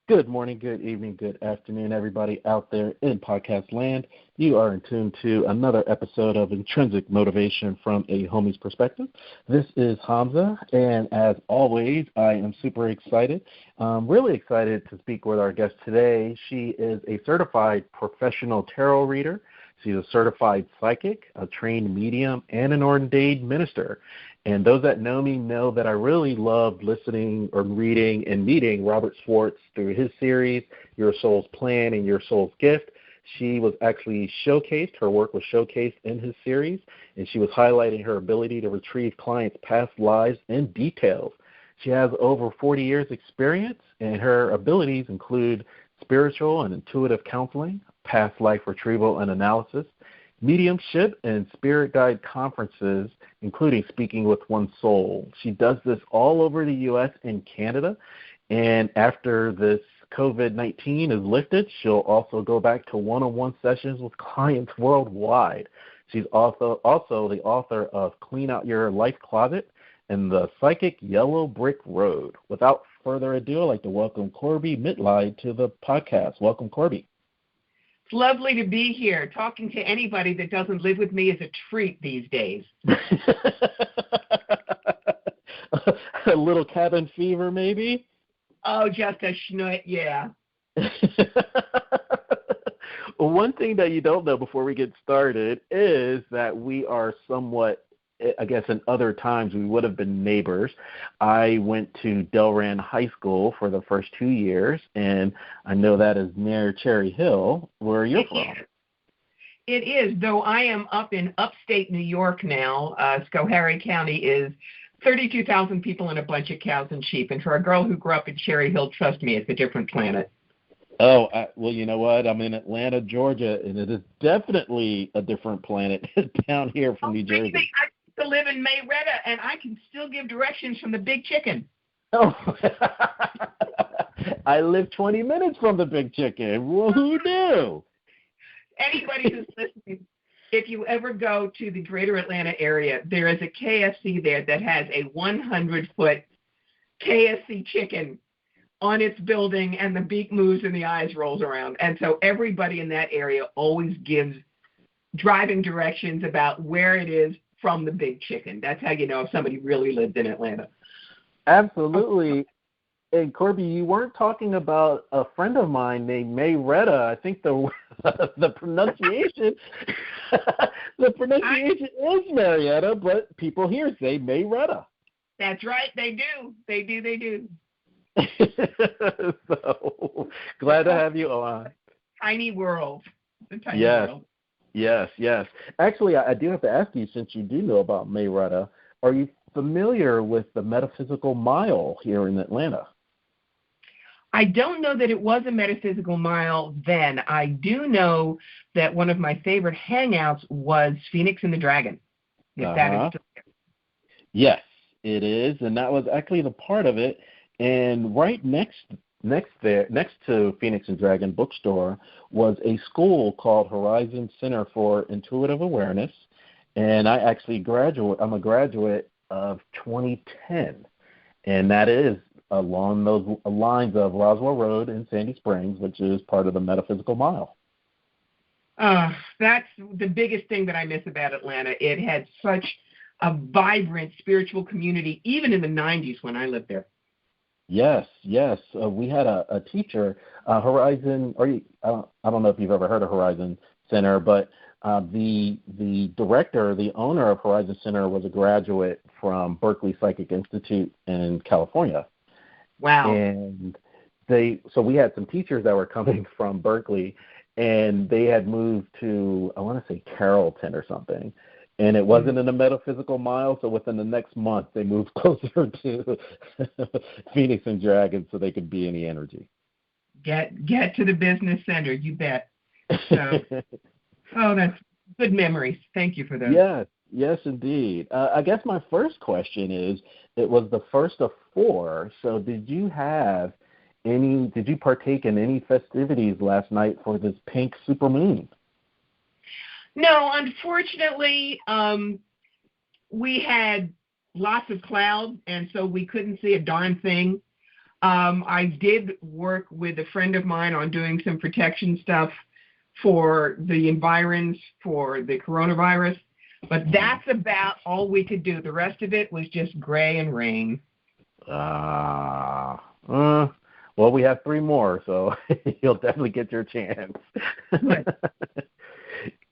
Good morning, good evening, good afternoon, everybody out there in podcast land. You are in tune to another episode of Intrinsic Motivation from a Homie's Perspective. This is Hamza, and as always, I am super excited. Really excited to speak with our guest today. She is a certified professional tarot reader. She's a certified psychic, a trained medium, and an ordained minister. And those that know me know that I really love listening or reading and meeting Robert Schwartz through his series, Your Soul's Plan and Your Soul's Gift. She was actually showcased, her work was showcased in his series, and she was highlighting her ability to retrieve clients' past lives and details. She has over 40 years experience, and her abilities include spiritual and intuitive counseling, past life retrieval and analysis, mediumship, and spirit guide conferences, including speaking with one's soul. She does this all over the U.S. and Canada, and after this COVID-19 is lifted, she'll also go back to one-on-one sessions with clients worldwide. She's also the author of Clean Out Your Life Closet and The Psychic Yellow Brick Road. Without further ado, I'd like to welcome Corbie Mitleid to the podcast. Welcome, Corbie. It's lovely to be here. Talking to anybody that doesn't live with me is a treat these days. A little cabin fever, maybe? Oh, just a schnoit, yeah. One thing that you don't know before we get started is that we are somewhat, I guess in other times we would have been neighbors. I went to Delran High School for the first 2 years, and I know that is near Cherry Hill, where you're from. It is, though I am up in upstate New York now. Schoharie County is 32,000 people and a bunch of cows and sheep. And for a girl who grew up in Cherry Hill, trust me, it's a different planet. Oh, well, you know what? I'm in Atlanta, Georgia, and it is definitely a different planet down here from New Jersey. I used to live in Mayretta, and I can still give directions from the Big Chicken. Oh, I live 20 minutes from the Big Chicken. Well, who knew? Anybody who's listening, if you ever go to the greater Atlanta area, there is a KFC there that has a 100-foot KFC chicken on its building, and the beak moves and the eyes rolls around. And so everybody in that area always gives driving directions about where it is from the Big Chicken. That's how you know if somebody really lived in Atlanta. Absolutely. And Corbie, you weren't talking about a friend of mine named Mayretta. I think the pronunciation is Marietta, but people here say Mayretta. That's right. They do. They do. So glad to have you on. Tiny world. World. Yes. Actually, I do have to ask you, since you do know about Mayretta, are you familiar with the Metaphysical Mile here in Atlanta? I don't know that it was a metaphysical mile then. I do know that one of my favorite hangouts was Phoenix and the Dragon. If that is still there. Yes, it is, and that was actually the part of it. And right next to Phoenix and Dragon bookstore was a school called Horizon Center for Intuitive Awareness, and I'm a graduate of 2010, and that is along those lines of Roswell Road in Sandy Springs, which is part of the Metaphysical Mile. That's the biggest thing that I miss about Atlanta. It had such a vibrant spiritual community, even in the 90s when I lived there. Yes. We had a teacher, Horizon. I don't know if you've ever heard of Horizon Center, but the director, the owner of Horizon Center, was a graduate from Berkeley Psychic Institute in California. Wow. And so we had some teachers that were coming from Berkeley, and they had moved to, I want to say Carrollton or something. And it wasn't in the Metaphysical Mile, so within the next month they moved closer to Phoenix and Dragon so they could be in the energy. Get to the business center, you bet. So, that's good memories. Thank you for those. Yes, indeed. I guess my first question is, it was the first of 4, so did you partake in any festivities last night for this pink supermoon? No, unfortunately, we had lots of clouds, and so we couldn't see a darn thing. I did work with a friend of mine on doing some protection stuff for the environs for the coronavirus, but that's about all we could do. The rest of it was just gray and rain. Well, we have 3 more, so you'll definitely get your chance.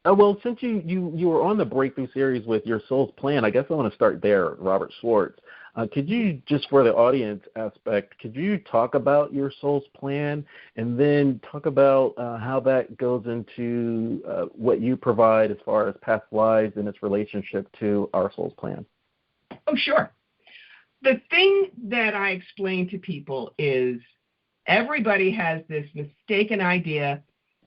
Well, since you were on the Breakthrough series with Your Soul's Plan, I guess I want to start there, Robert Schwartz. Could you, just for the audience aspect, could you talk about Your Soul's Plan and then talk about how that goes into what you provide as far as past lives and its relationship to Our Soul's Plan? Oh, sure. The thing that I explain to people is everybody has this mistaken idea.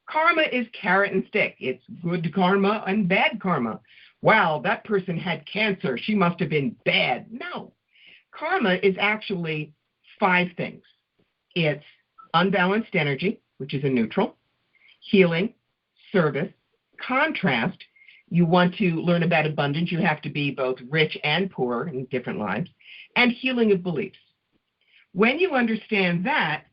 Karma is carrot and stick. It's good karma and bad karma. Wow, that person had cancer. She must have been bad. No. Karma is actually 5 things. It's unbalanced energy, which is a neutral, healing, service, contrast. You want to learn about abundance, you have to be both rich and poor in different lives, and healing of beliefs. When you understand that,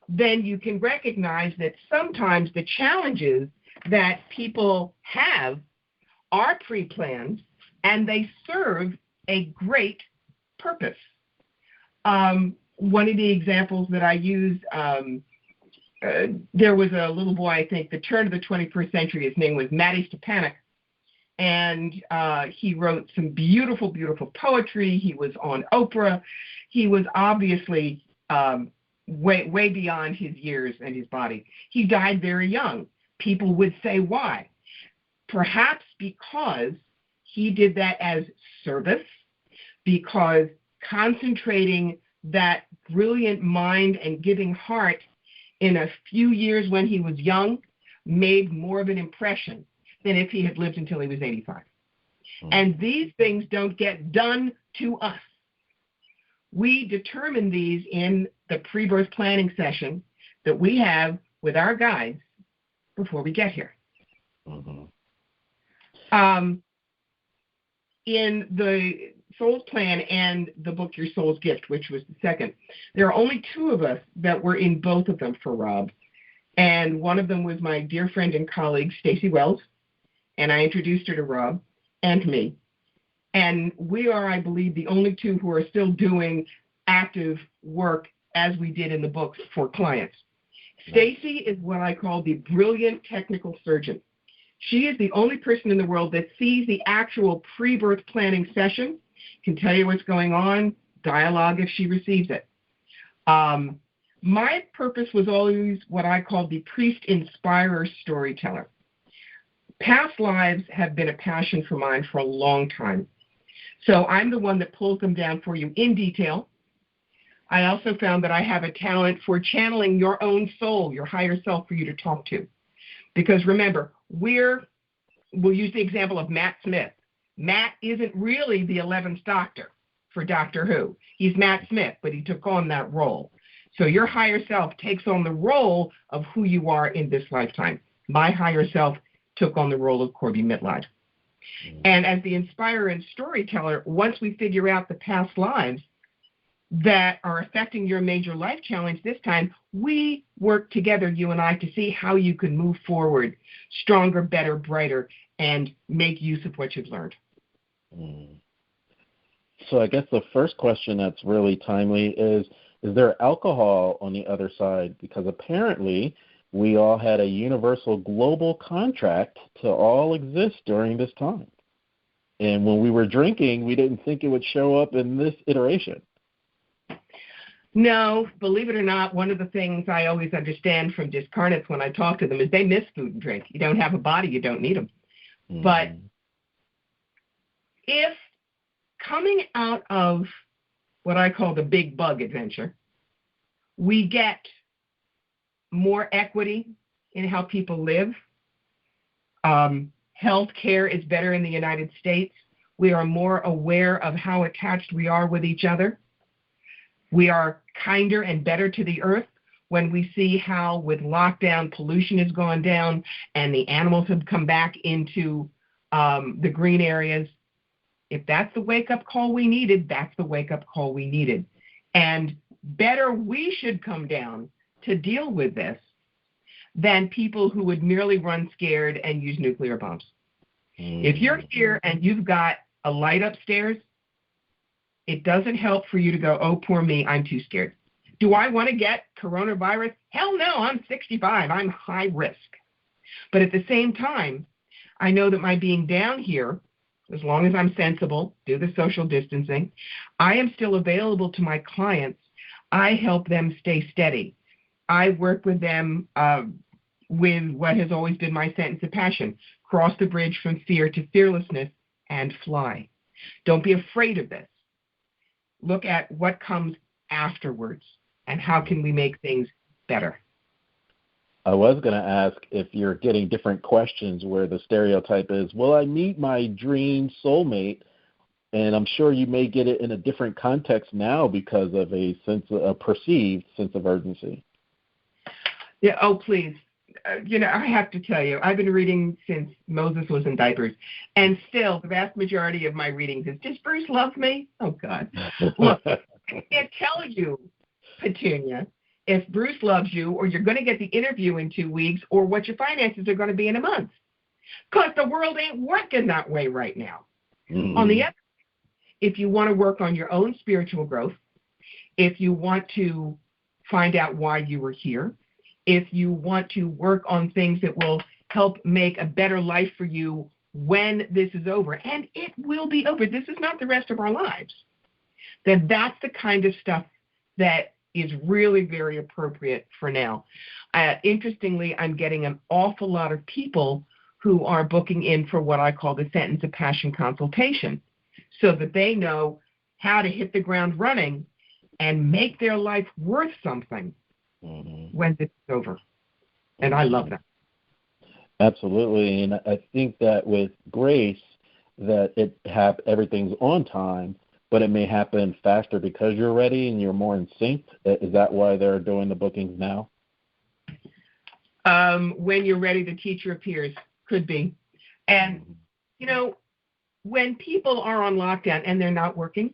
then you can recognize that sometimes the challenges that people have are pre-planned and they serve a great purpose. One of the examples that I use, there was a little boy, I think, the turn of the 21st century, his name was Matty Stepanek, and he wrote some beautiful, beautiful poetry. He was on Oprah. He was obviously way beyond his years and his body. He died very young. People would say why? Perhaps because he did that as service, because concentrating that brilliant mind and giving heart in a few years when he was young made more of an impression than if he had lived until he was 85. And these things don't get done to us. We determine these in the pre-birth planning session that we have with our guides before we get here. In the Soul's Plan and the book Your Soul's Gift, which was the second, there are only 2 of us that were in both of them for Rob. And one of them was my dear friend and colleague, Stacy Wells, and I introduced her to Rob and me. And we are, I believe, the only 2 who are still doing active work as we did in the books for clients. Stacy is what I call the brilliant technical surgeon. She is the only person in the world that sees the actual pre-birth planning session, can tell you what's going on, dialogue if she receives it. My purpose was always what I call the priest inspirer storyteller. Past lives have been a passion for mine for a long time. So I'm the one that pulls them down for you in detail. I also found that I have a talent for channeling your own soul, your higher self, for you to talk to. Because remember, we'll use the example of Matt Smith. Matt isn't really the 11th Doctor for Doctor Who. He's Matt Smith, but he took on that role. So your higher self takes on the role of who you are in this lifetime. My higher self took on the role of Corbie Mitleid. And as the inspirer and storyteller, once we figure out the past lives that are affecting your major life challenge this time, we work together, you and I, to see how you can move forward stronger, better, brighter, and make use of what you've learned. So I guess the first question that's really timely is there alcohol on the other side? Because apparently we all had a universal global contract to all exist during this time. And when we were drinking, we didn't think it would show up in this iteration. No, believe it or not, one of the things I always understand from discarnates when I talk to them is they miss food and drink. You don't have a body, you don't need them. But if coming out of what I call the big bug adventure, we get more equity in how people live. Health care is better in the United States. We are more aware of how attached we are with each other. We are kinder and better to the earth when we see how with lockdown pollution has gone down and the animals have come back into the green areas. If that's the wake-up call we needed, that's the wake-up call we needed. And better we should come down to deal with this than people who would merely run scared and use nuclear bombs. If you're here and you've got a light upstairs, it doesn't help for you to go, oh, poor me, I'm too scared. Do I want to get coronavirus? Hell no, I'm 65. I'm high risk. But at the same time, I know that my being down here, as long as I'm sensible, do the social distancing, I am still available to my clients. I help them stay steady. I work with them with what has always been my sentence of passion: cross the bridge from fear to fearlessness and fly. Don't be afraid of this. Look at what comes afterwards and how can we make things better. I was going to ask if you're getting different questions where the stereotype is, will I meet my dream soulmate? And I'm sure you may get it in a different context now because of a perceived sense of urgency. Yeah. Oh, please. I have to tell you, I've been reading since Moses was in diapers, and still the vast majority of my readings is, does Bruce love me? Oh, God. Look, I can't tell you, Petunia, if Bruce loves you, or you're going to get the interview in 2 weeks, or what your finances are going to be in a month, because the world ain't working that way right now. Mm-hmm. On the other hand, if you want to work on your own spiritual growth, if you want to find out why you were here, if you want to work on things that will help make a better life for you when this is over, and it will be over, this is not the rest of our lives, then that's the kind of stuff that is really very appropriate for now. Interestingly, I'm getting an awful lot of people who are booking in for what I call the Sentence of Passion consultation, so that they know how to hit the ground running and make their life worth something when this is over. And I love that. Absolutely. And I think that with grace, that everything's on time, but it may happen faster because you're ready and you're more in sync. Is that why they're doing the bookings now? When you're ready, the teacher appears. Could be. And, when people are on lockdown and they're not working,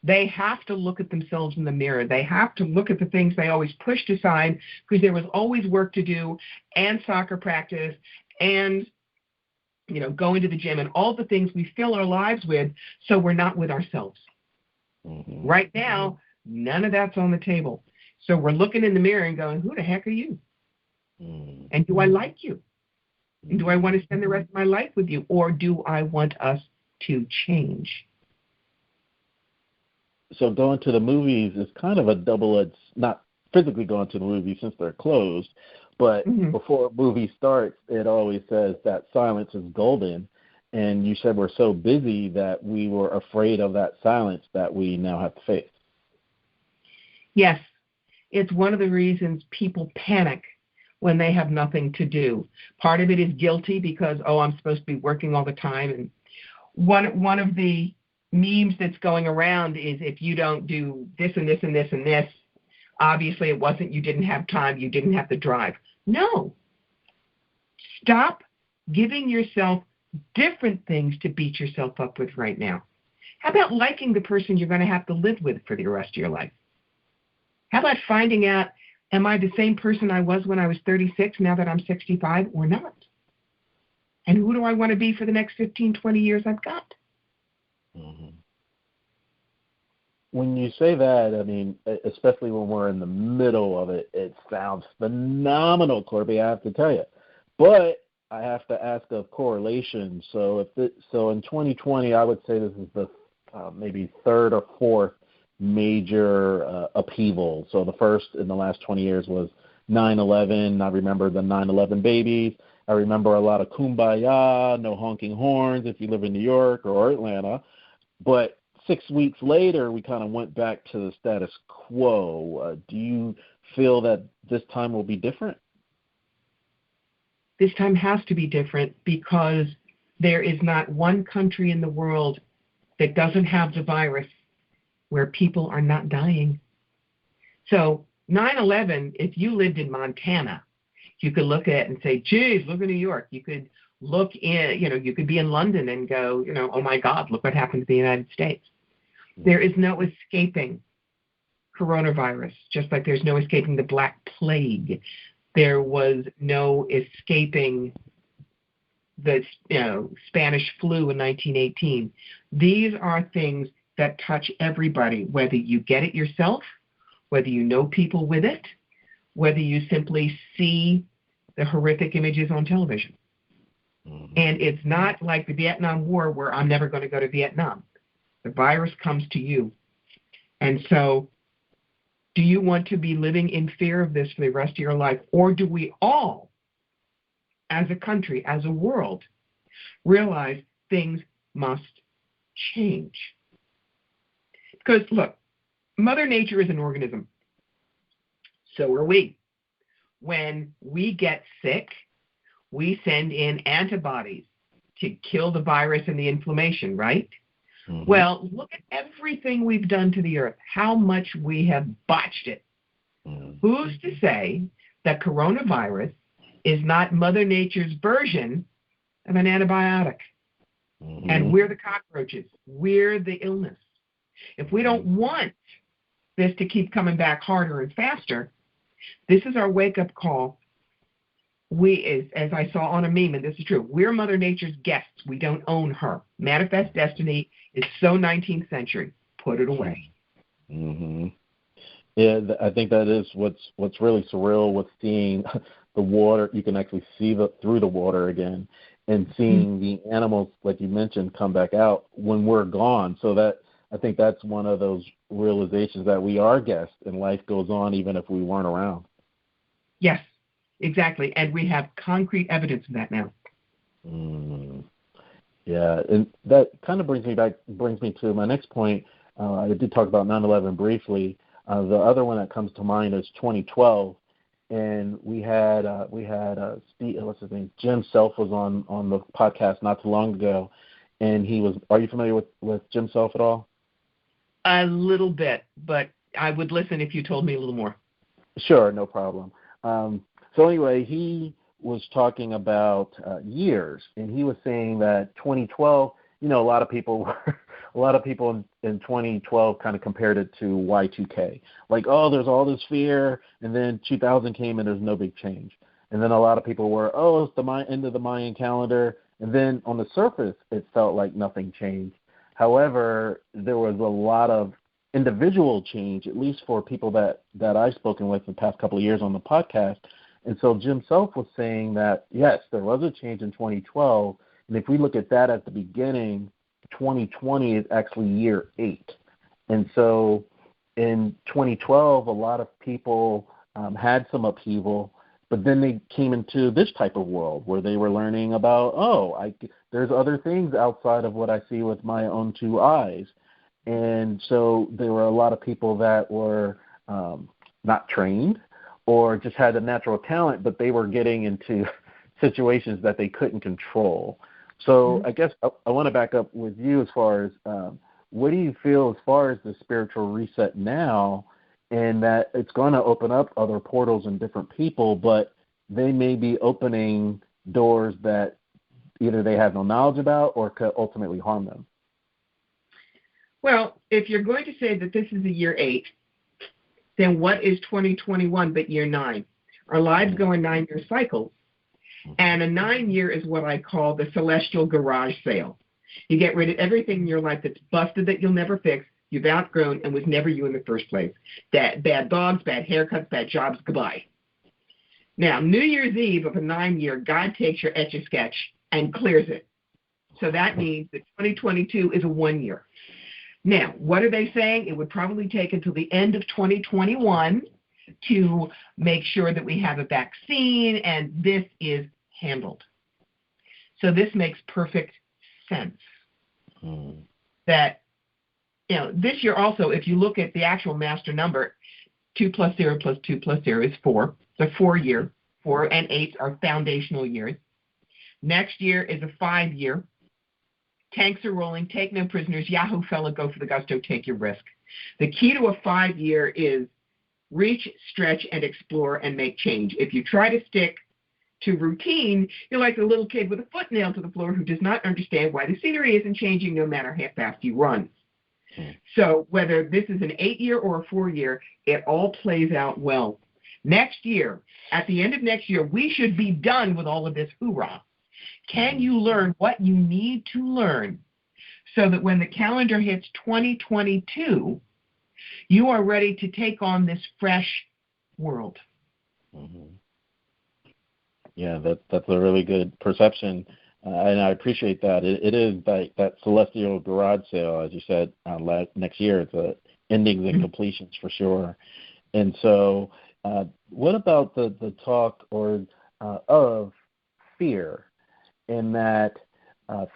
they have to look at themselves in the mirror. They have to look at the things they always pushed aside because there was always work to do, and soccer practice, and going to the gym, and all the things we fill our lives with, so we're not with ourselves. Mm-hmm. Right now, none of that's on the table. So we're looking in the mirror and going, who the heck are you? Mm-hmm. And do I like you? And do I want to spend the rest of my life with you? Or do I want us to change? So going to the movies is kind of a double-edged, not physically going to the movies since they're closed, but before a movie starts, it always says that silence is golden. And you said we're so busy that we were afraid of that silence that we now have to face. Yes. It's one of the reasons people panic when they have nothing to do. Part of it is guilty because, I'm supposed to be working all the time. And one of the memes that's going around is, if you don't do this and this and this and this, obviously it wasn't you didn't have time, you didn't have the drive. No. Stop giving yourself different things to beat yourself up with right now. How about liking the person you're going to have to live with for the rest of your life? How about finding out, am I the same person I was when I was 36 now that I'm 65 or not? And who do I want to be for the next 15, 20 years I've got? Mm-hmm. When you say that, I mean, especially when we're in the middle of it, it sounds phenomenal, Corbie, I have to tell you. But I have to ask a correlation. So in 2020, I would say this is the maybe third or fourth major upheaval. So the first in the last 20 years was 9/11. I remember the 9/11 babies. I remember a lot of kumbaya, no honking horns if you live in New York or Atlanta. But 6 weeks later, we kind of went back to the status quo. Do you feel that this time will be different? This time has to be different because there is not one country in the world that doesn't have the virus where people are not dying. So 9/11, if you lived in Montana, you could look at it and say, geez, look at New York. You could look in, you could be in London and go, oh my God, look what happened to the United States. There is no escaping coronavirus, just like there's no escaping the Black Plague. There was no escaping the Spanish flu in 1918. These are things that touch everybody, whether you get it yourself, whether you know people with it, whether you simply see the horrific images on television. Mm-hmm. And it's not like the Vietnam War where I'm never going to go to Vietnam. The virus comes to you. And so, do you want to be living in fear of this for the rest of your life? Or do we all, as a country, as a world, realize things must change? Because, look, Mother Nature is an organism. So are we. When we get sick, we send in antibodies to kill the virus and the inflammation, right? Mm-hmm. Well, look at everything we've done to the earth, how much we have botched it. Mm-hmm. Who's to say that coronavirus is not Mother Nature's version of an antibiotic? Mm-hmm. And we're the cockroaches. We're the illness. If we don't want this to keep coming back harder and faster, this is our wake-up call. We, as I saw on a meme, and this is true, we're Mother Nature's guests. We don't own her. Manifest destiny is so 19th century. Put it away. Mm-hmm. Yeah, I think that is what's really surreal with seeing the water. You can actually see through the water again, and seeing the animals, like you mentioned, come back out when we're gone. So that I think that's one of those realizations that we are guests, and life goes on even if we weren't around. Yes. Exactly, and we have concrete evidence of that now. Yeah, and that kind of brings me to my next point. I did talk about 9/11 briefly. The other one that comes to mind is 2012, and we had Steve, what's his name? Jim Self was on the podcast not too long ago, and he was. Are you familiar with Jim Self at all? A little bit, but I would listen if you told me a little more. Sure, no problem. So anyway, he was talking about years, and he was saying that 2012, a lot of people in 2012 kind of compared it to Y2K. Like, oh, there's all this fear, and then 2000 came and there's no big change. And then a lot of people were, oh, it's the end of the Mayan calendar. And then on the surface, it felt like nothing changed. However, there was a lot of individual change, at least for people that I've spoken with the past couple of years on the podcast. And so Jim Self was saying that, yes, there was a change in 2012. And if we look at that at the beginning, 2020 is actually year 8. And so in 2012, a lot of people had some upheaval, but then they came into this type of world where they were learning about, there's other things outside of what I see with my own 2 eyes. And so there were a lot of people that were not trained or just had a natural talent, but they were getting into situations that they couldn't control. So I guess I want to back up with you as far as what do you feel as far as the spiritual reset now, and that it's going to open up other portals and different people, but they may be opening doors that either they have no knowledge about or could ultimately harm them? Well, if you're going to say that this is the year 8, then what is 2021 but year 9? Our lives go in 9-year cycles, and a 9-year is what I call the celestial garage sale. You get rid of everything in your life that's busted that you'll never fix, you've outgrown, and was never you in the first place. Bad dogs, bad haircuts, bad jobs, goodbye. Now, New Year's Eve of a 9-year, God takes your Etch-a-Sketch and clears it. So that means that 2022 is a 1-year. Now, what are they saying? It would probably take until the end of 2021 to make sure that we have a vaccine, and this is handled. So this makes perfect sense. That, this year also, if you look at the actual master number, 2 + 0 + 2 + 0 is 4. It's a 4-year. 4 and 8 are foundational years. Next year is a 5-year. Tanks are rolling, take no prisoners, Yahoo fella, go for the gusto, take your risk. The key to a 5-year is reach, stretch, and explore and make change. If you try to stick to routine, you're like a little kid with a foot nailed to the floor who does not understand why the scenery isn't changing no matter how fast you run. So whether this is an 8-year or a 4-year, it all plays out well. Next year, at the end of next year, we should be done with all of this hoorah. Can you learn what you need to learn so that when the calendar hits 2022, you are ready to take on this fresh world? Mm-hmm. Yeah, that's a really good perception, and I appreciate that. It is that celestial garage sale, as you said, next year. It's endings and completions for sure. And so what about the talk of fear, in that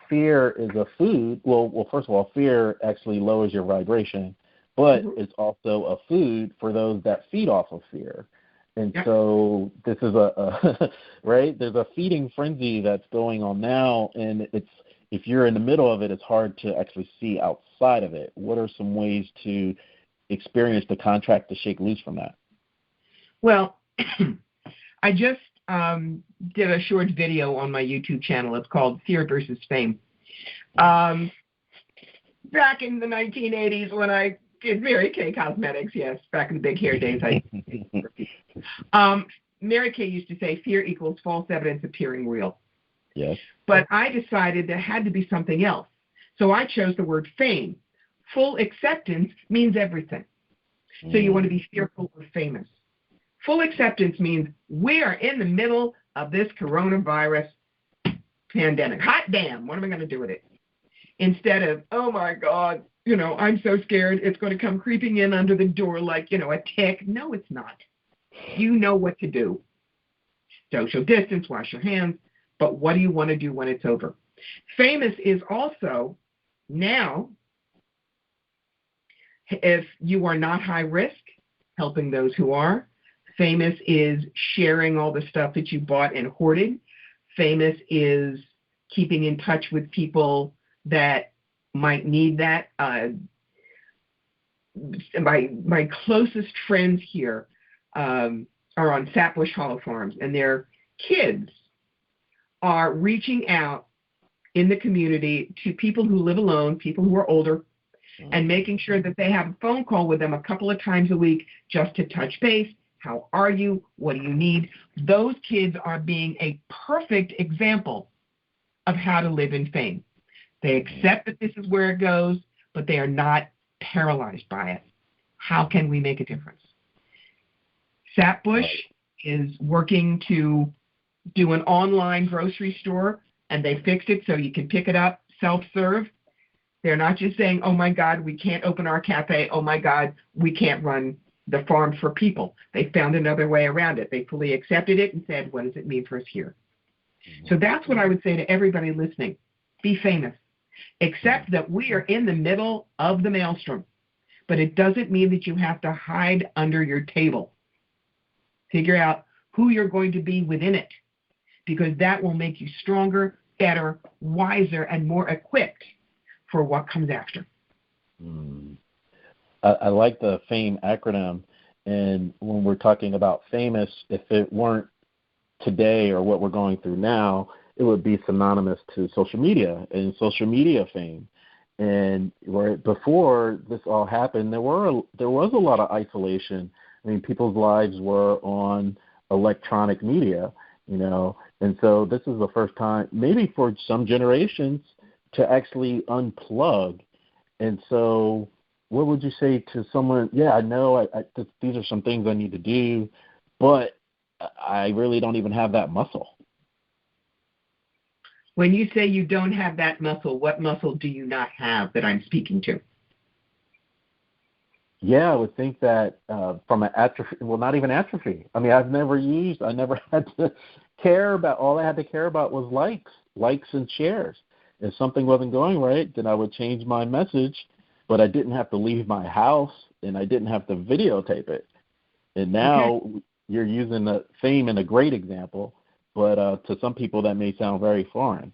fear is a food? Well, first of all, fear actually lowers your vibration, but it's also a food for those that feed off of fear. And so this is right? There's a feeding frenzy that's going on now, and if you're in the middle of it, it's hard to actually see outside of it. What are some ways to experience the contract to shake loose from that? Well, I just did a short video on my YouTube channel. It's called Fear versus Fame. Back in the 1980s when I did Mary Kay Cosmetics, yes, back in the big hair days, Mary Kay used to say fear equals false evidence appearing real. Yes. But I decided there had to be something else. So I chose the word fame. Full acceptance means everything. So you want to be fearful or famous. Full acceptance means we are in the middle of this coronavirus pandemic. Hot damn, what am I going to do with it? Instead of, oh my God, I'm so scared it's going to come creeping in under the door like, a tick. No, it's not. You know what to do. Social distance, wash your hands, but what do you want to do when it's over? Famous is also now, if you are not high risk, helping those who are. Famous is sharing all the stuff that you bought and hoarded. Famous is keeping in touch with people that might need that. My closest friends here are on Sapbush Hollow Farms, and their kids are reaching out in the community to people who live alone, people who are older, and making sure that they have a phone call with them a couple of times a week just to touch base. How are you? What do you need? Those kids are being a perfect example of how to live in fame. They accept that this is where it goes, but they are not paralyzed by it. How can we make a difference? Sapbush is working to do an online grocery store, and they fixed it so you can pick it up, self-serve. They're not just saying, oh my God, we can't open our cafe. Oh my God, we can't run the farm for people. They found another way around it. They fully accepted it and said, what does it mean for us here? So that's what I would say to everybody listening. Be famous. Accept that we are in the middle of the maelstrom, but it doesn't mean that you have to hide under your table. Figure out who you're going to be within it, because that will make you stronger, better, wiser, and more equipped for what comes after. I like the FAME acronym, and when we're talking about famous, if it weren't today or what we're going through now, it would be synonymous to social media and social media fame. And where before this all happened, there was a lot of isolation. I mean, people's lives were on electronic media, and so this is the first time, maybe for some generations, to actually unplug. And so what would you say to someone, I know these are some things I need to do, but I really don't even have that muscle? When you say you don't have that muscle, what muscle do you not have that I'm speaking to? Yeah, I would think that from an atrophy, well, not even atrophy. I mean, I never had to care about, all I had to care about was likes and shares. If something wasn't going right, then I would change my message, but I didn't have to leave my house, and I didn't have to videotape it. And now you're using the fame in a great example, but to some people that may sound very foreign.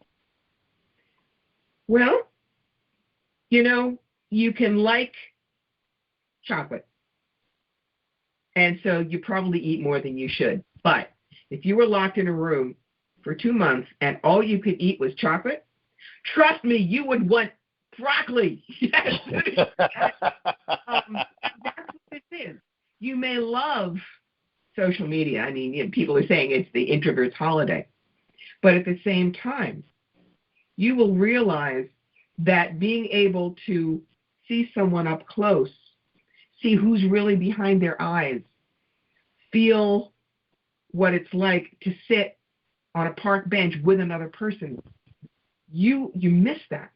Well, you can like chocolate, and so you probably eat more than you should. But if you were locked in a room for 2 months and all you could eat was chocolate, trust me, you would want Broccoli. Yes. And that's what this is. You may love social media. I mean, people are saying it's the introvert's holiday. But at the same time, you will realize that being able to see someone up close, see who's really behind their eyes, feel what it's like to sit on a park bench with another person, you miss that.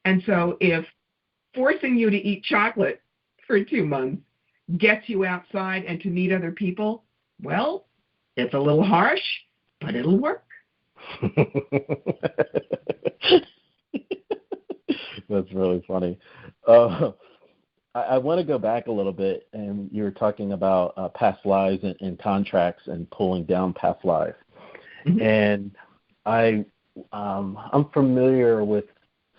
And so if forcing you to eat chocolate for 2 months gets you outside and to meet other people, well, it's a little harsh, but it'll work. That's really funny. I want to go back a little bit, and you were talking about past lives and contracts and pulling down past lives. Mm-hmm. And I'm familiar with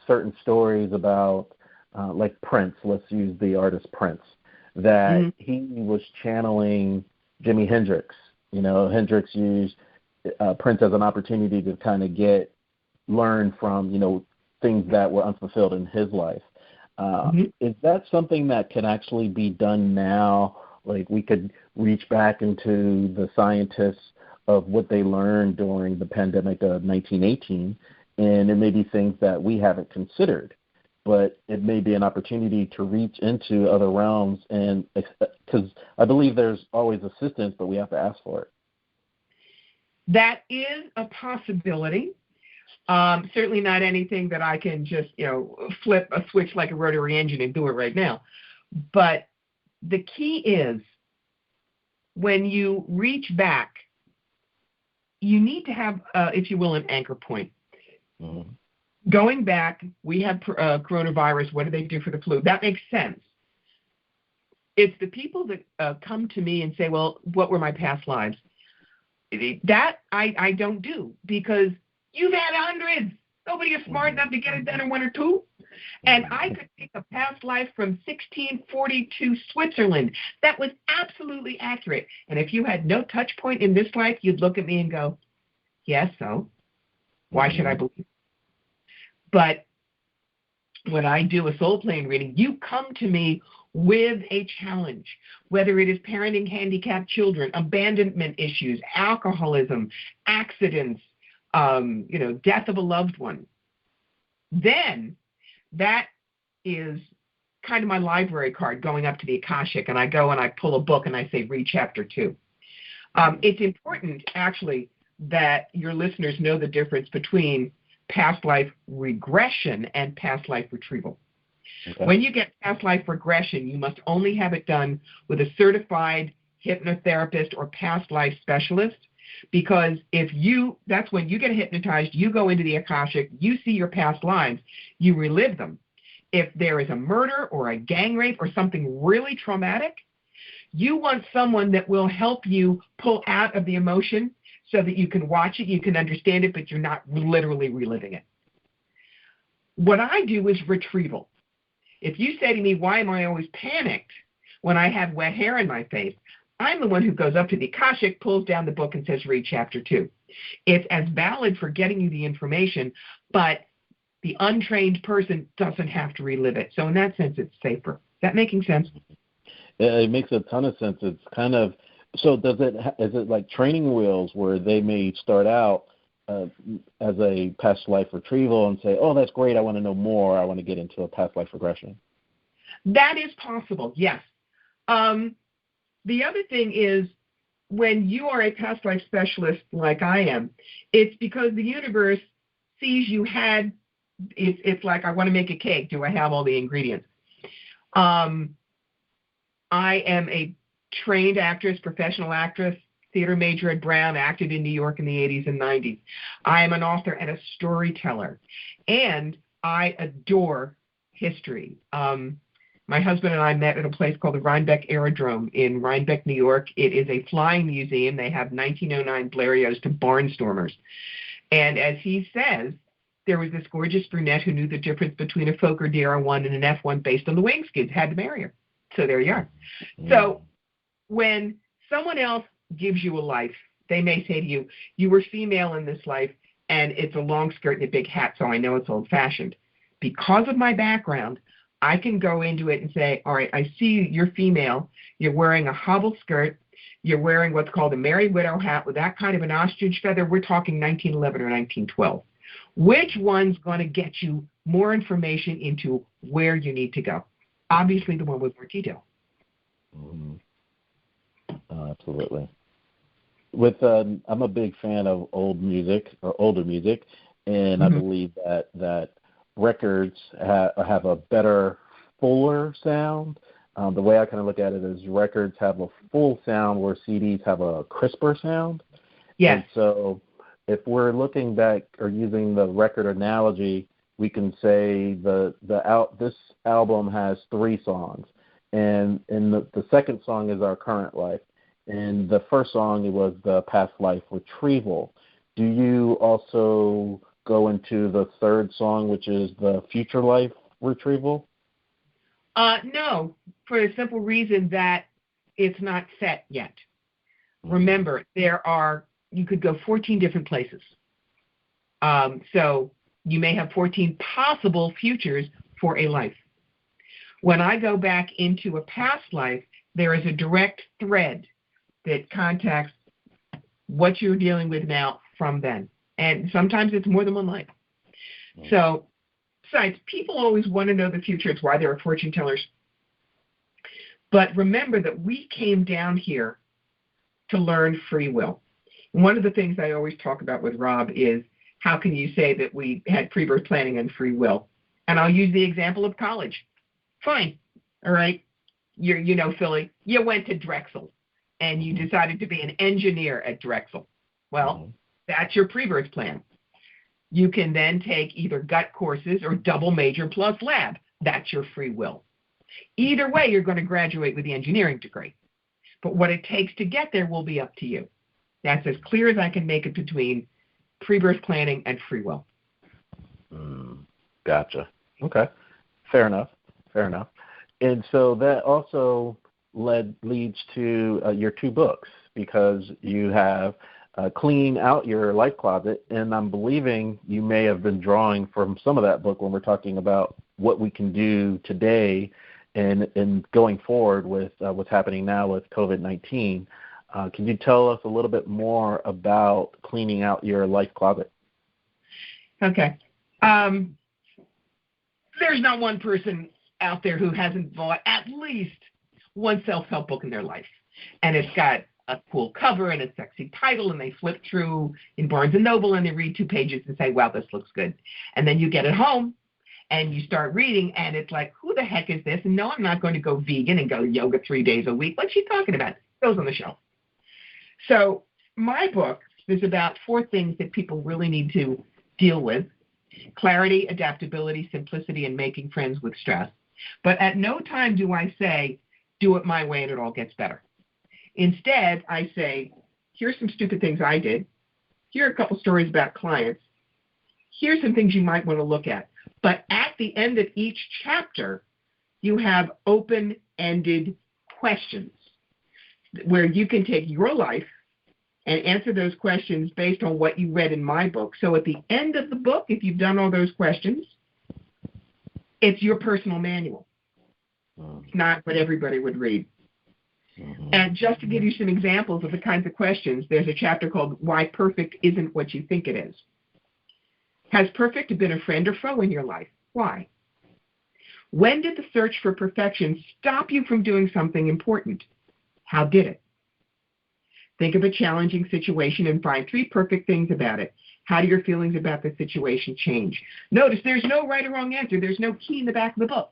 certain stories about, like Prince. Let's use the artist Prince, that mm-hmm. he was channeling Jimi Hendrix. You know, Hendrix used Prince as an opportunity to kind of learn from, you know, things that were unfulfilled in his life. Mm-hmm. Is that something that can actually be done now? Like, we could reach back into the scientists of what they learned during the pandemic of 1918, and it may be things that we haven't considered, but it may be an opportunity to reach into other realms, and because I believe there's always assistance, but we have to ask for it. That is a possibility. Certainly not anything that I can just, flip a switch like a rotary engine and do it right now. But the key is, when you reach back, you need to have, if you will, an anchor point. Mm-hmm. Going back, we have coronavirus. What do they do for the flu? That makes sense. It's the people that come to me and say, well, what were my past lives? That I don't do, because you've had hundreds. Nobody is smart enough to get it done in 1 or 2. And I could take a past life from 1642 Switzerland that was absolutely accurate. And if you had no touch point in this life, you'd look at me and go, yes, so why should I believe? But when I do a soul plane reading, you come to me with a challenge, whether it is parenting handicapped children, abandonment issues, alcoholism, accidents, death of a loved one. Then that is kind of my library card going up to the Akashic, and I go and I pull a book and I say, read chapter 2. It's important, actually, that your listeners know the difference between past life regression and past life retrieval. Okay. When you get past life regression, you must only have it done with a certified hypnotherapist or past life specialist, because that's when you get hypnotized, you go into the Akashic, you see your past lives, you relive them. If there is a murder or a gang rape or something really traumatic, you want someone that will help you pull out of the emotion so that you can watch it, you can understand it, but you're not literally reliving it. What I do is retrieval. If you say to me, why am I always panicked when I have wet hair in my face? I'm the one who goes up to the Akashic, pulls down the book, and says, read chapter 2. It's as valid for getting you the information, but the untrained person doesn't have to relive it. So in that sense, it's safer. Is that making sense? It makes a ton of sense. It's kind of, so is it like training wheels where they may start out as a past life retrieval and say, oh, that's great, I want to know more, I want to get into a past life regression? That is possible, yes. The other thing is, when you are a past life specialist like I am, it's because the universe sees you had, it's like, I want to make a cake, do I have all the ingredients? I am a trained actress, professional actress, theater major at Brown, acted in New York in the 80s and 90s. I am an author and a storyteller, and I adore history. My husband and I met at a place called the Rhinebeck Aerodrome in Rhinebeck, New York. It is a flying museum. They have 1909 Blérios to barnstormers. And as he says, there was this gorgeous brunette who knew the difference between a Fokker DR1 and an F1 based on the wing skids, had to marry her. So there you are. So when someone else gives you a life, they may say to you, you were female in this life, and it's a long skirt and a big hat, so I know it's old-fashioned. Because of my background, I can go into it and say, all right, I see you're female, you're wearing a hobble skirt, you're wearing what's called a Merry Widow hat with that kind of an ostrich feather. We're talking 1911 or 1912. Which one's going to get you more information into where you need to go? Obviously, the one with more detail. Mm-hmm. Absolutely. I'm a big fan of older music, and I believe that records have a better, fuller sound. The way I kind of look at it is records have a full sound where CDs have a crisper sound. Yes. And so if we're looking back or using the record analogy, we can say this album has 3 songs, and the second song is Our Current Life, and the first song was the Past Life Retrieval. Do you also go into the third song, which is the Future Life Retrieval? No, for the simple reason that it's not set yet. Remember, you could go 14 different places. So you may have 14 possible futures for a life. When I go back into a past life, there is a direct thread that contacts what you're dealing with now from then. And sometimes it's more than one life. So, besides, people always want to know the future. It's why there are fortune tellers. But remember that we came down here to learn free will. One of the things I always talk about with Rob is, how can you say that we had pre-birth planning and free will? And I'll use the example of college. Fine. All right. Philly, you went to Drexel and you decided to be an engineer at Drexel. Well, that's your pre-birth plan. You can then take either gut courses or double major plus lab. That's your free will. Either way, you're going to graduate with the engineering degree. But what it takes to get there will be up to you. That's as clear as I can make it between pre-birth planning and free will. Gotcha. Okay. Fair enough. And so that also leads to your 2 books, because you have Clean Out Your Life Closet, and I'm believing you may have been drawing from some of that book when we're talking about what we can do today and going forward with what's happening now with COVID-19. Can you tell us a little bit more about cleaning out your life closet? Okay. There's not one person out there who hasn't bought at least one self-help book in their life. And it's got a cool cover and a sexy title, and they flip through in Barnes & Noble and they read 2 pages and say, wow, this looks good. And then you get it home and you start reading, and it's like, who the heck is this? And no, I'm not going to go vegan and go yoga 3 days a week. What's she talking about? It goes on the shelf. So my book is about 4 things that people really need to deal with: clarity, adaptability, simplicity, and making friends with stress. But at no time do I say, do it my way and it all gets better. Instead, I say, here's some stupid things I did. Here are a couple stories about clients. Here's some things you might want to look at. But at the end of each chapter, you have open-ended questions where you can take your life and answer those questions based on what you read in my book. So at the end of the book, if you've done all those questions, it's your personal manual. It's not what everybody would read. And just to give you some examples of the kinds of questions, there's a chapter called Why Perfect Isn't What You Think It Is. Has perfect been a friend or foe in your life? Why? When did the search for perfection stop you from doing something important? How did it? Think of a challenging situation and find 3 perfect things about it. How do your feelings about the situation change? Notice there's no right or wrong answer. There's no key in the back of the book.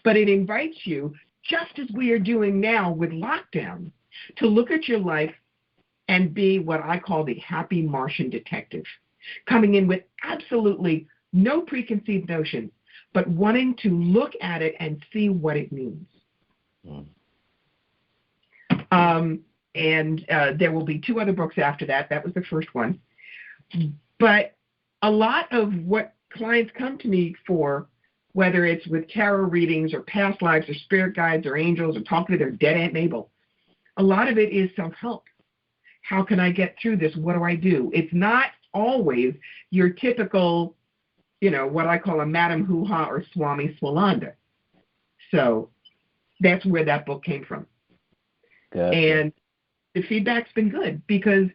But it invites you, just as we are doing now with lockdown, to look at your life and be what I call the happy Martian detective, coming in with absolutely no preconceived notion, but wanting to look at it and see what it means. There will be 2 other books after that. That was the first one. But a lot of what clients come to me for, whether it's with tarot readings or past lives or spirit guides or angels or talking to their dead Aunt Mabel, a lot of it is self-help. How can I get through this? What do I do? It's not always your typical what I call a Madam Hoo-Ha or Swami Swalanda. So that's where that book came from. Gotcha. And the feedback's been good, because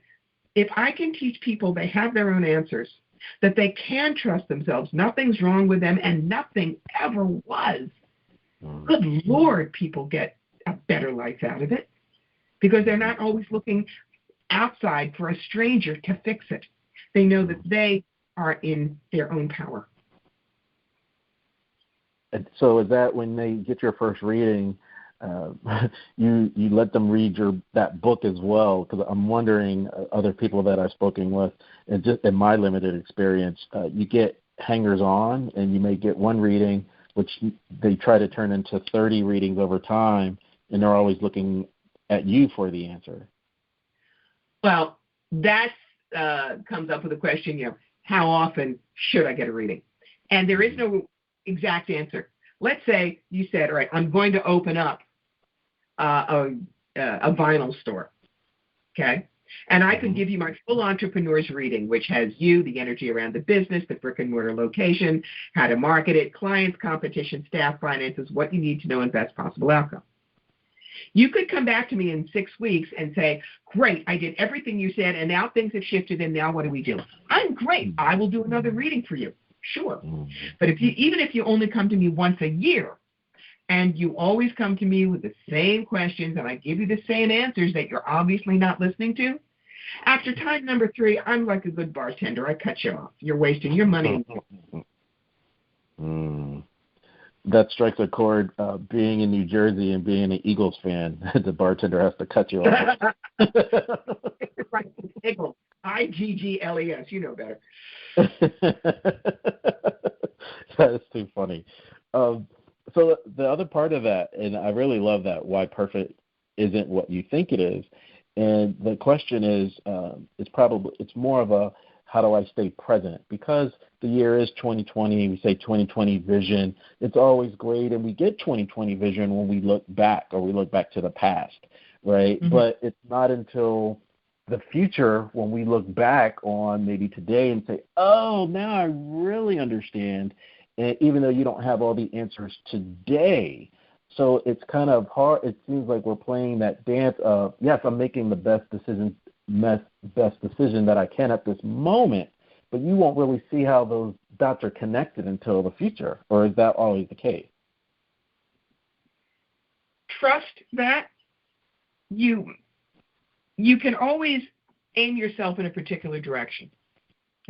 if I can teach people they have their own answers, that they can trust themselves, nothing's wrong with them, and nothing ever was, good Lord, people get a better life out of it, because they're not always looking outside for a stranger to fix it. They know that they are in their own power. And so is that when they get your first reading, you let them read that book as well? Because I'm wondering, other people that I've spoken with, and just in my limited experience, you get hangers-on, and you may get one reading, which they try to turn into 30 readings over time, and they're always looking at you for the answer. Well, that comes up with a question, how often should I get a reading? And there is no exact answer. Let's say you said, all right, I'm going to open up a vinyl store, okay? And I could give you my full entrepreneur's reading, which has you, the energy around the business, the brick and mortar location, how to market it, clients, competition, staff, finances, what you need to know, and best possible outcome. You could come back to me in 6 weeks and say, great, I did everything you said, and now things have shifted, and now what do we do? I'm great. I will do another reading for you. Sure. But even if you only come to me once a year, and you always come to me with the same questions, and I give you the same answers that you're obviously not listening to, after time number 3, I'm like a good bartender. I cut you off. You're wasting your money. That strikes a chord. Being in New Jersey and being an Eagles fan, the bartender has to cut you off. Right, Eagles. IGGLES. You know better. That is too funny. So the other part of that, and I really love that, why perfect isn't what you think it is. And the question is, it's more of a, how do I stay present? Because the year is 2020, we say 2020 vision. It's always great, and we get 2020 vision when we look back, or we look back to the past, right? But it's not until the future when we look back on maybe today and say, oh, now I really understand. And even though you don't have all the answers today, so it's kind of hard. It seems like we're playing that dance of, yes, I'm making the best decision that I can at this moment, but you won't really see how those dots are connected until the future. Or is that always the case? Trust that you can always aim yourself in a particular direction,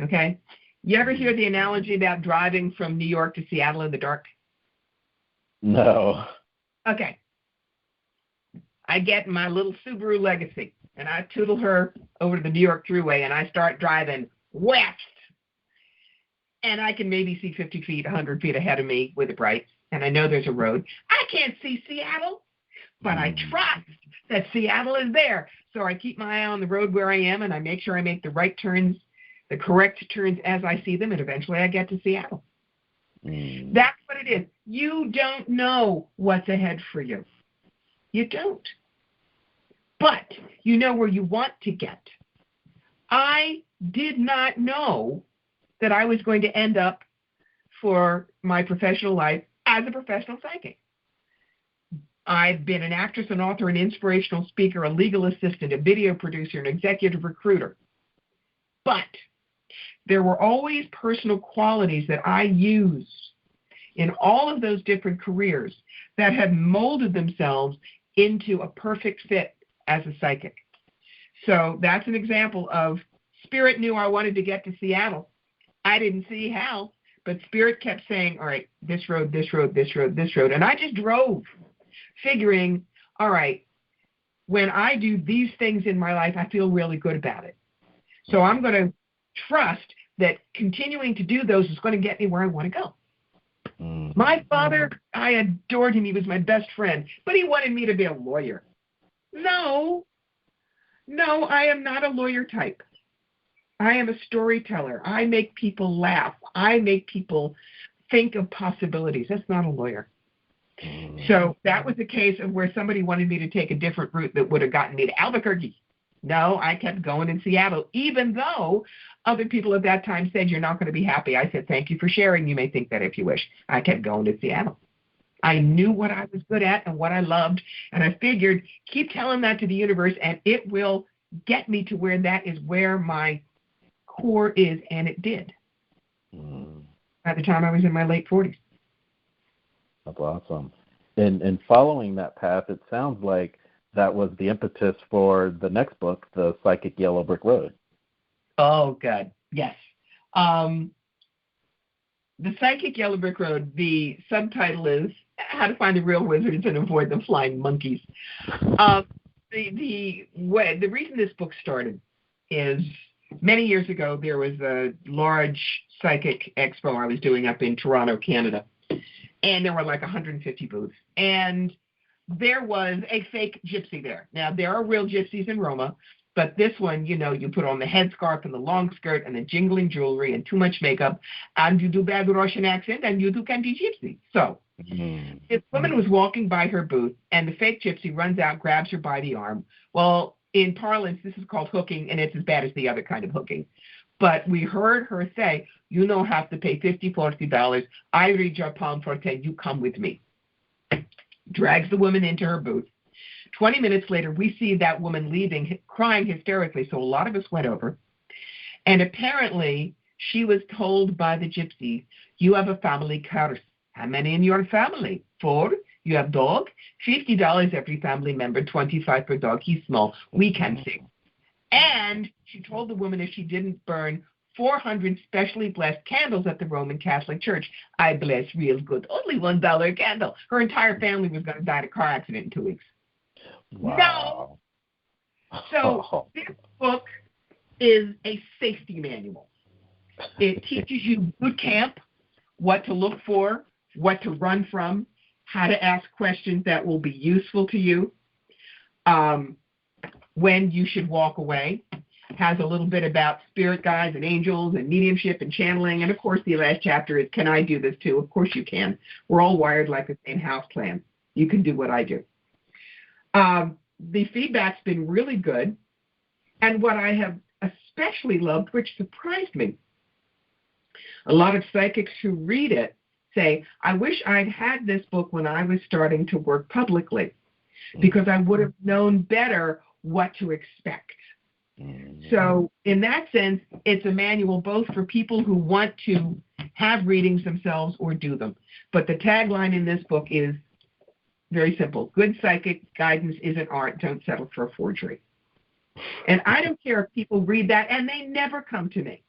okay? You ever hear the analogy about driving from New York to Seattle in the dark? No. Okay. I get my little Subaru Legacy, and I tootle her over to the New York Thruway, and I start driving west. And I can maybe see 50 feet, 100 feet ahead of me with the brights, and I know there's a road. I can't see Seattle, but I trust that Seattle is there. So I keep my eye on the road where I am, and I make sure I make the right turns, the correct turns as I see them, and eventually I get to Seattle. That's what it is. You don't know what's ahead for you. You don't. But you know where you want to get. I did not know that I was going to end up for my professional life as a professional psychic. I've been an actress, an author, an inspirational speaker, a legal assistant, a video producer, an executive recruiter. But there were always personal qualities that I used in all of those different careers that had molded themselves into a perfect fit as a psychic. So that's an example of Spirit knew I wanted to get to Seattle. I didn't see how, but Spirit kept saying, all right, this road, this road, this road, this road. And I just drove, figuring, all right, when I do these things in my life, I feel really good about it. So I'm going to trust that continuing to do those is going to get me where I want to go. My father, I adored him. He was my best friend, but he wanted me to be a lawyer. No, I am not a lawyer type. I am a storyteller. I make people laugh. I make people think of possibilities. That's not a lawyer. So that was the case of where somebody wanted me to take a different route that would have gotten me to Albuquerque. No, I kept going in Seattle, even though other people at that time said, you're not going to be happy. I said, thank you for sharing. You may think that if you wish. I kept going to Seattle. I knew what I was good at and what I loved, and I figured, keep telling that to the universe, and it will get me to where that is where my core is, and it did. By the time I was in my late 40s. That's awesome. And following that path, it sounds like that was the impetus for the next book, The Psychic Yellow Brick Road. Oh, God, yes. The Psychic Yellow Brick Road, the subtitle is How to Find the Real Wizards and Avoid the Flying Monkeys. The reason this book started is many years ago there was a large psychic expo I was doing up in Toronto, Canada, and there were like 150 booths. And there was a fake gypsy there. Now, there are real gypsies in Roma, but this one, you know, you put on the headscarf and the long skirt and the jingling jewelry and too much makeup, and you do bad Russian accent, and you can be gypsy. So this woman was walking by her booth, and the fake gypsy runs out, grabs her by the arm. Well, in parlance, this is called hooking, and it's as bad as the other kind of hooking. But we heard her say, you don't have to pay $50, $40. I read your palm for 10. You come with me. Drags the woman into her booth. 20 minutes later, we see that woman leaving, crying hysterically, so a lot of us went over. And apparently, she was told by the gypsy, you have a family curse. How many in your family? 4. You have dog? $50 every family member, 25 per dog. He's small. We can sing. And she told the woman if she didn't burn 400 specially blessed candles at the Roman Catholic Church, I bless real good. Only $1 a candle. Her entire family was going to die in a car accident in 2 weeks. Wow. No. So this book is a safety manual. It teaches you boot camp, what to look for, what to run from, how to ask questions that will be useful to you, when you should walk away. Has a little bit about spirit guides and angels and mediumship and channeling. And, of course, the last chapter is, can I do this too? Of course you can. We're all wired like the same house plan. You can do what I do. The feedback's been really good. And what I have especially loved, which surprised me, a lot of psychics who read it say, I wish I'd had this book when I was starting to work publicly, because I would have known better what to expect. So in that sense, it's a manual both for people who want to have readings themselves or do them. But the tagline in this book is very simple. Good psychic guidance isn't art. Don't settle for a forgery. And I don't care if people read that and they never come to me.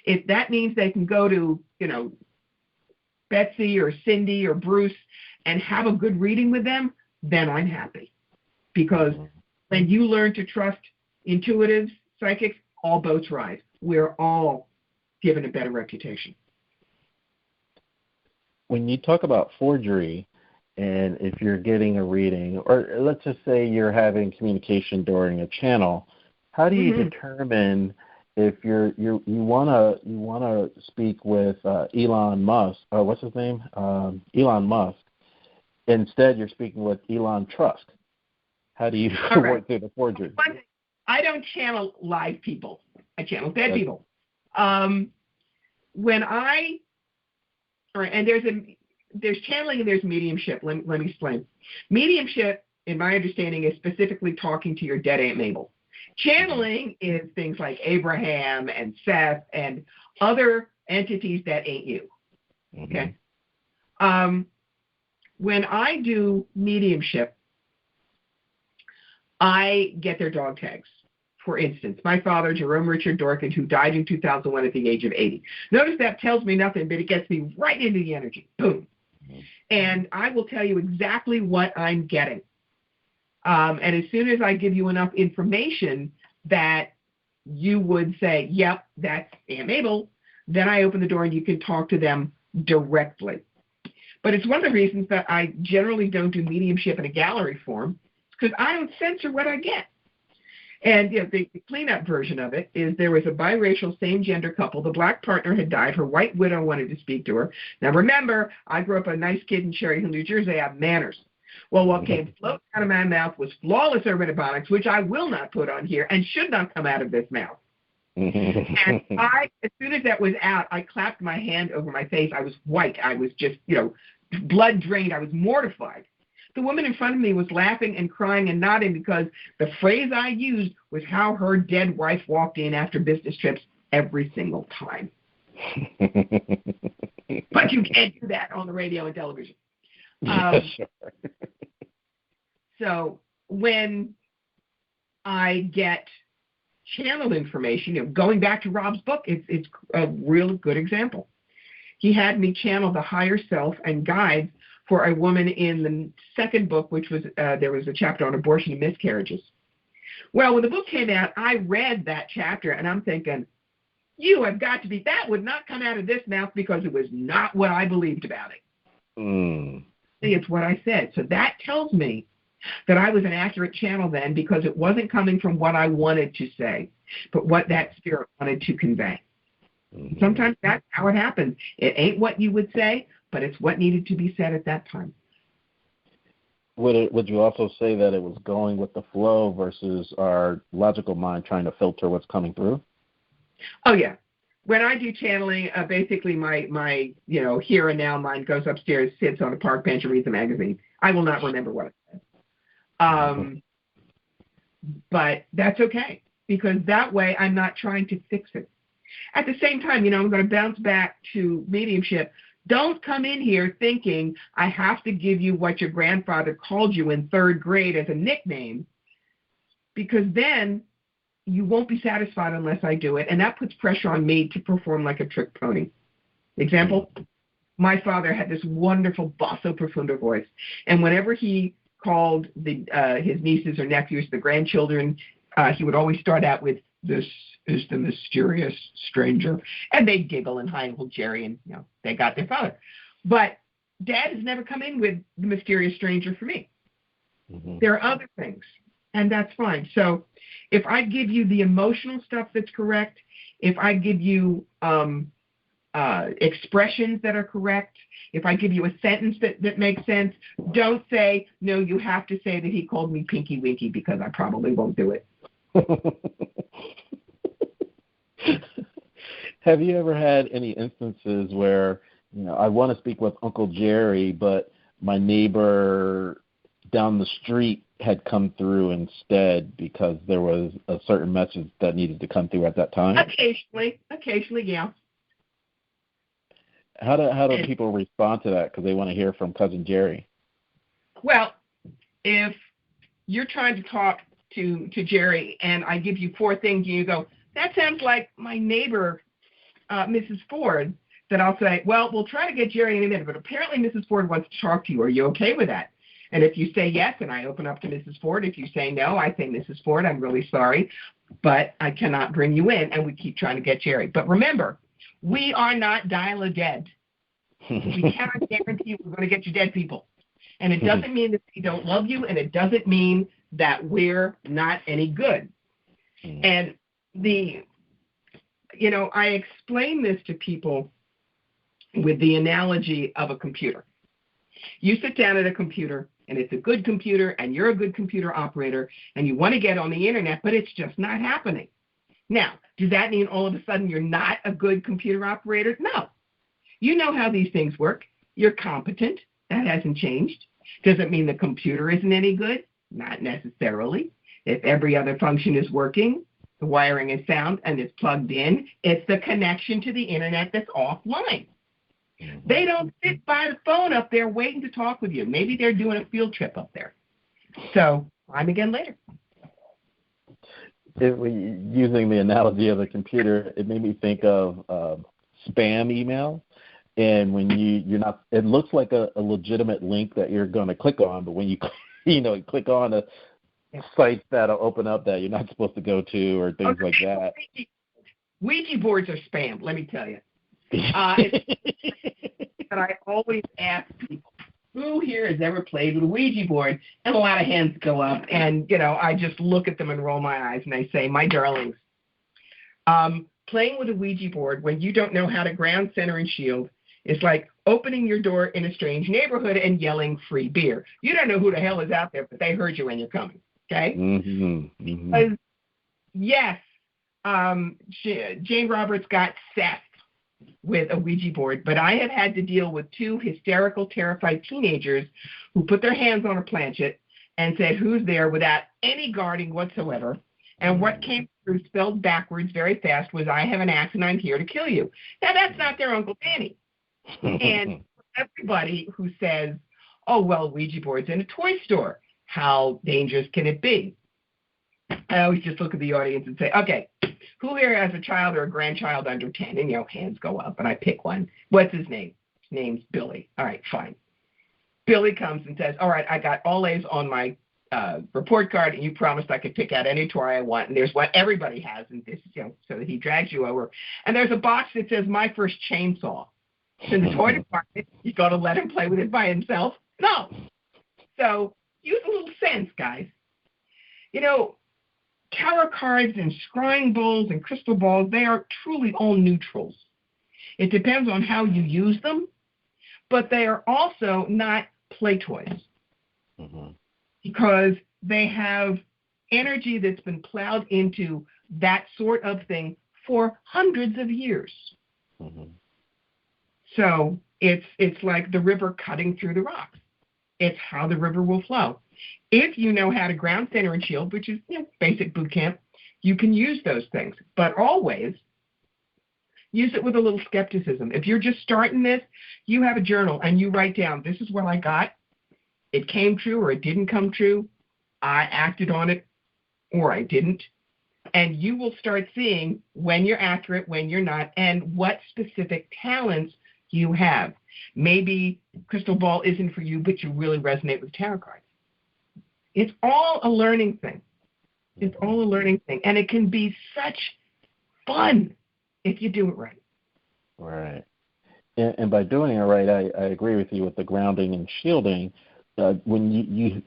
If that means they can go to, you know, Betsy or Cindy or Bruce and have a good reading with them, then I'm happy. Because when you learn to trust intuitives, psychics, all boats rise. We're all given a better reputation. When you talk about forgery, and if you're getting a reading, or let's just say you're having communication during a channel, how do you determine if you wanna speak with Elon Musk, what's his name? Elon Musk. Instead, you're speaking with Elon Trusk. How do you work through the forgery? I don't channel live people. I channel dead people. There's channeling and there's mediumship. Let me explain. Mediumship, in my understanding, is specifically talking to your dead Aunt Mabel. Channeling is things like Abraham and Seth and other entities that ain't you. Okay? When I do mediumship, I get their dog tags. For instance, my father, Jerome Richard Dorkin, who died in 2001 at the age of 80. Notice that tells me nothing, but it gets me right into the energy. Boom. And I will tell you exactly what I'm getting. And as soon as I give you enough information that you would say, yep, that's Aunt Mabel, then I open the door and you can talk to them directly. But it's one of the reasons that I generally don't do mediumship in a gallery form, because I don't censor what I get. And you know, the cleanup version of it is there was a biracial same-gender couple. The black partner had died. Her white widow wanted to speak to her. Now, remember, I grew up a nice kid in Cherry Hill, New Jersey. I have manners. Well, what came floating out of my mouth was flawless urban antibiotics, which I will not put on here and should not come out of this mouth. And as soon as that was out, I clapped my hand over my face. I was white. I was just, blood drained. I was mortified. The woman in front of me was laughing and crying and nodding because the phrase I used was how her dead wife walked in after business trips every single time. But you can't do that on the radio and television. Sure. So when I get channeled information, going back to Rob's book, it's a real good example. He had me channel the higher self and guides for a woman in the second book, which was, there was a chapter on abortion and miscarriages. Well, when the book came out, I read that chapter, and I'm thinking, you have got to be, that would not come out of this mouth because it was not what I believed about it. See, it's what I said. So that tells me that I was an accurate channel then because it wasn't coming from what I wanted to say, but what that spirit wanted to convey. Sometimes that's how it happens. It ain't what you would say, but it's what needed to be said at that time. Would you also say that it was going with the flow versus our logical mind trying to filter what's coming through? Oh, yeah. When I do channeling, basically my here and now mind goes upstairs, sits on a park bench, and reads a magazine. I will not remember what I said. But that's okay, because that way I'm not trying to fix it. At the same time, I'm going to bounce back to mediumship. Don't come in here thinking I have to give you what your grandfather called you in third grade as a nickname, because then you won't be satisfied unless I do it, and that puts pressure on me to perform like a trick pony. Example, my father had this wonderful basso profundo voice, and whenever he called his nieces or nephews, the grandchildren, he would always start out with, "This is the mysterious stranger," and they'd giggle and hi, Uncle Jerry, and they got their father. But Dad has never come in with the mysterious stranger for me. There are other things, and that's fine. So if I give you the emotional stuff that's correct, if I give you expressions that are correct, if I give you a sentence that makes sense, don't say, no, you have to say that he called me Pinky Winky, because I probably won't do it. Have you ever had any instances where, I want to speak with Uncle Jerry, but my neighbor down the street had come through instead because there was a certain message that needed to come through at that time? Occasionally, yeah. How do people respond to that because they want to hear from Cousin Jerry? Well, if you're trying to talk to Jerry and I give you 4 things and you go, that sounds like my neighbor, Mrs. Ford, then I'll say, well, we'll try to get Jerry in a minute, but apparently Mrs. Ford wants to talk to you. Are you okay with that? And if you say yes, and I open up to Mrs. Ford. If you say no, I say, Mrs. Ford, I'm really sorry, but I cannot bring you in, and we keep trying to get Jerry. But remember, we are not dial-a-dead. We cannot guarantee we're going to get you dead people. And it doesn't mean that we don't love you, and it doesn't mean that we're not any good. And I explain this to people with the analogy of a computer. You sit down at a computer, and it's a good computer, and you're a good computer operator, and you want to get on the internet, but it's just not happening. Now, does that mean all of a sudden you're not a good computer operator? No. You know how these things work. You're competent. That hasn't changed. Does it mean the computer isn't any good? Not necessarily. If every other function is working, the wiring is sound, and it's plugged in, it's the connection to the internet that's offline. They don't sit by the phone up there waiting to talk with you. Maybe they're doing a field trip up there. So, I'm again later. Using the analogy of the computer, it made me think of spam email. And when you're not, it looks like a legitimate link that you're going to click on, but when you click on a site that'll open up that you're not supposed to go to or things like that. Ouija boards are spam, let me tell you. But I always ask people, who here has ever played with a Ouija board? And a lot of hands go up, and I just look at them and roll my eyes, and I say, my darlings, playing with a Ouija board when you don't know how to ground, center, and shield It's like opening your door in a strange neighborhood and yelling free beer. You don't know who the hell is out there, but they heard you when you're coming, okay? Yes, Jane Roberts got Seth with a Ouija board, but I have had to deal with two hysterical, terrified teenagers who put their hands on a planchette and said, who's there, without any guarding whatsoever. And what came through spelled backwards very fast was, I have an axe and I'm here to kill you. Now, that's not their Uncle Danny. And everybody who says, oh, well, Ouija board's in a toy store, how dangerous can it be? I always just look at the audience and say, okay, who here has a child or a grandchild under 10? And, hands go up, and I pick one. What's his name? His name's Billy. All right, fine. Billy comes and says, all right, I got all A's on my report card, and you promised I could pick out any toy I want, and there's what everybody has, and this, so that he drags you over. And there's a box that says, my first chainsaw. In the toy department, you got to let him play with it by himself? No. So use a little sense, guys. Tarot cards and scrying bowls and crystal balls, they are truly all neutrals. It depends on how you use them, but they are also not play toys because they have energy that's been plowed into that sort of thing for hundreds of years. So it's like the river cutting through the rocks. It's how the river will flow. If you know how to ground, center, and shield, which is basic boot camp, you can use those things. But always use it with a little skepticism. If you're just starting this, you have a journal and you write down, this is what I got. It came true or it didn't come true. I acted on it or I didn't. And you will start seeing when you're accurate, when you're not, and what specific talents you have. Maybe crystal ball isn't for you, but you really resonate with tarot cards. It's all a learning thing. It's all a learning thing. And it can be such fun if you do it right. Right. And by doing it right, I agree with you with the grounding and shielding. When you